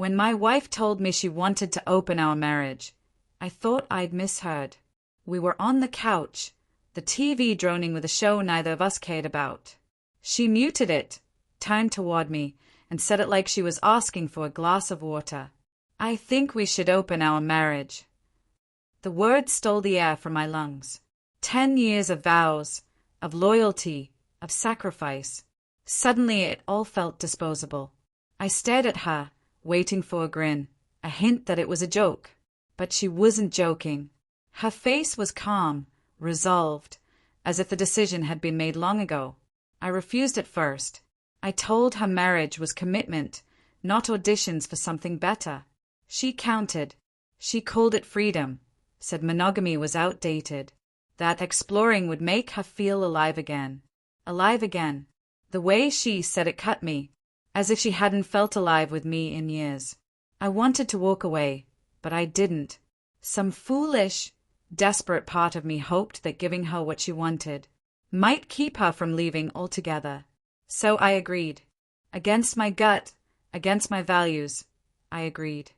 When my wife told me she wanted to open our marriage, I thought I'd misheard. We were on the couch, the TV droning with a show neither of us cared about. She muted it, turned toward me, and said it like she was asking for a glass of water. I think we should open our marriage. The words stole the air from my lungs. 10 years of vows, of loyalty, of sacrifice. Suddenly it all felt disposable. I stared at her, waiting for a grin, a hint that it was a joke. But she wasn't joking. Her face was calm, resolved, as if the decision had been made long ago. I refused at first. I told her marriage was commitment, not auditions for something better. She countered. She called it freedom, said monogamy was outdated, that exploring would make her feel alive again. Alive again. The way she said it cut me, as if she hadn't felt alive with me in years. I wanted to walk away, but I didn't. Some foolish, desperate part of me hoped that giving her what she wanted might keep her from leaving altogether. So I agreed. Against my gut, against my values, I agreed.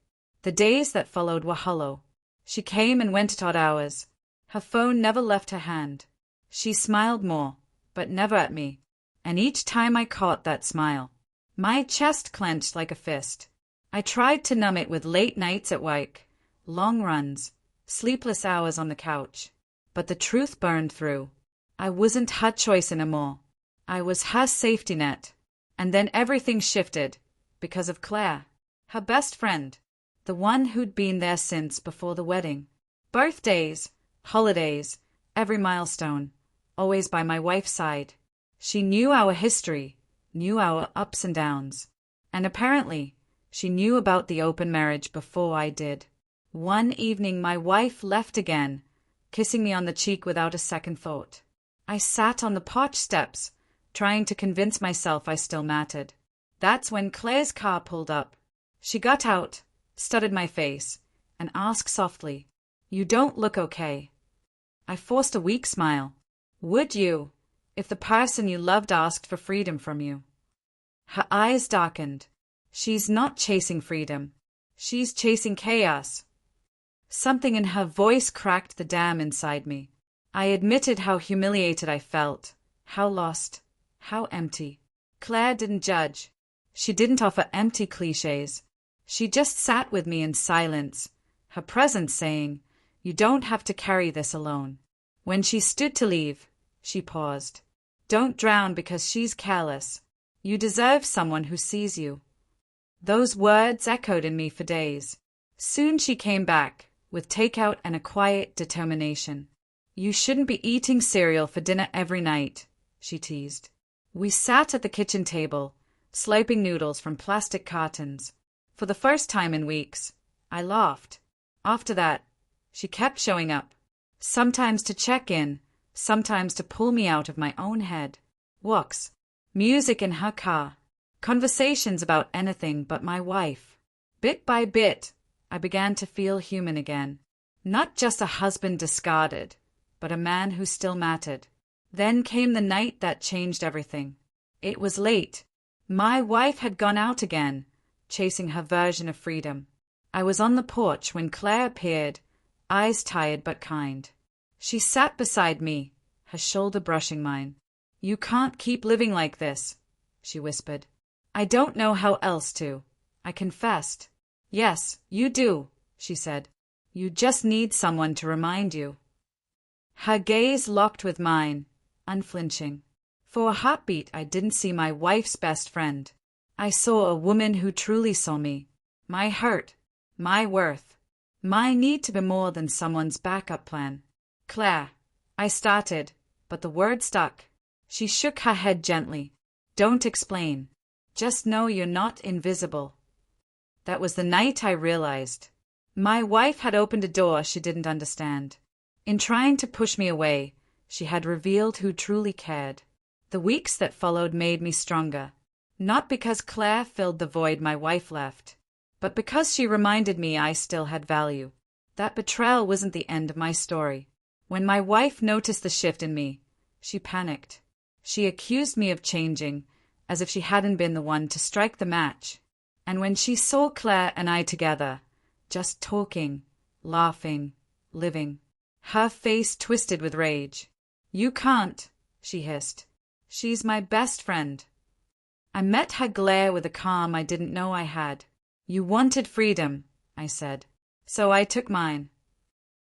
The days that followed were hollow. She came and went at odd hours. Her phone never left her hand. She smiled more, but never at me. And each time I caught that smile, my chest clenched like a fist. I tried to numb it with late nights at work, long runs, sleepless hours on the couch. But the truth burned through. I wasn't her choice anymore. I was her safety net. And then everything shifted, because of Claire, her best friend, the one who'd been there since before the wedding. Birthdays, holidays, every milestone, always by my wife's side. She knew our history, knew our ups and downs. And apparently, she knew about the open marriage before I did. One evening my wife left again, kissing me on the cheek without a second thought. I sat on the porch steps, trying to convince myself I still mattered. That's when Claire's car pulled up. She got out, studied my face, and asked softly, "You don't look okay." I forced a weak smile. "Would you, if the person you loved asked for freedom from you?" Her eyes darkened. "She's not chasing freedom. She's chasing chaos." Something in her voice cracked the dam inside me. I admitted how humiliated I felt, how lost, how empty. Claire didn't judge. She didn't offer empty cliches. She just sat with me in silence, her presence saying, "You don't have to carry this alone." When she stood to leave, she paused. "Don't drown because she's careless. You deserve someone who sees you." Those words echoed in me for days. Soon she came back, with takeout and a quiet determination. "You shouldn't be eating cereal for dinner every night," she teased. We sat at the kitchen table, slurping noodles from plastic cartons. For the first time in weeks, I laughed. After that, she kept showing up, sometimes to check in, sometimes to pull me out of my own head. Walks, music in her car, conversations about anything but my wife. Bit by bit, I began to feel human again. Not just a husband discarded, but a man who still mattered. Then came the night that changed everything. It was late. My wife had gone out again, chasing her version of freedom. I was on the porch when Claire appeared, eyes tired but kind. She sat beside me, her shoulder brushing mine. "You can't keep living like this," she whispered. "I don't know how else to," I confessed. "Yes, you do," she said. "You just need someone to remind you." Her gaze locked with mine, unflinching. For a heartbeat I didn't see my wife's best friend. I saw a woman who truly saw me, my hurt, my worth, my need to be more than someone's backup plan. "Claire," I started, but the word stuck. She shook her head gently. "Don't explain. Just know you're not invisible." That was the night I realized. My wife had opened a door she didn't understand. In trying to push me away, she had revealed who truly cared. The weeks that followed made me stronger. Not because Claire filled the void my wife left, but because she reminded me I still had value. That betrayal wasn't the end of my story. When my wife noticed the shift in me, she panicked. She accused me of changing, as if she hadn't been the one to strike the match. And when she saw Claire and I together, just talking, laughing, living, her face twisted with rage. "You can't," she hissed. "She's my best friend." I met her glare with a calm I didn't know I had. "You wanted freedom," I said. "So I took mine."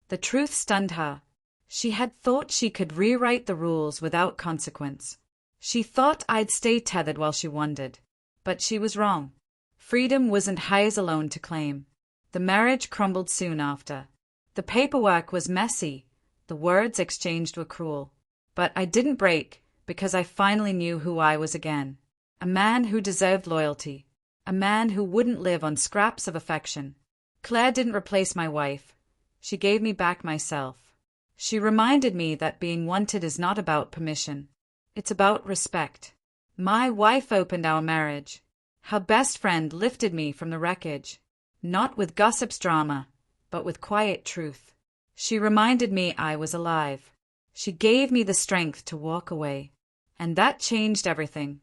The truth stunned her. She had thought she could rewrite the rules without consequence. She thought I'd stay tethered while she wandered. But she was wrong. Freedom wasn't hers alone to claim. The marriage crumbled soon after. The paperwork was messy. The words exchanged were cruel. But I didn't break because I finally knew who I was again. A man who deserved loyalty. A man who wouldn't live on scraps of affection. Claire didn't replace my wife. She gave me back myself. She reminded me that being wanted is not about permission. It's about respect. My wife opened our marriage. Her best friend lifted me from the wreckage. Not with gossip's drama, but with quiet truth. She reminded me I was alive. She gave me the strength to walk away. And that changed everything.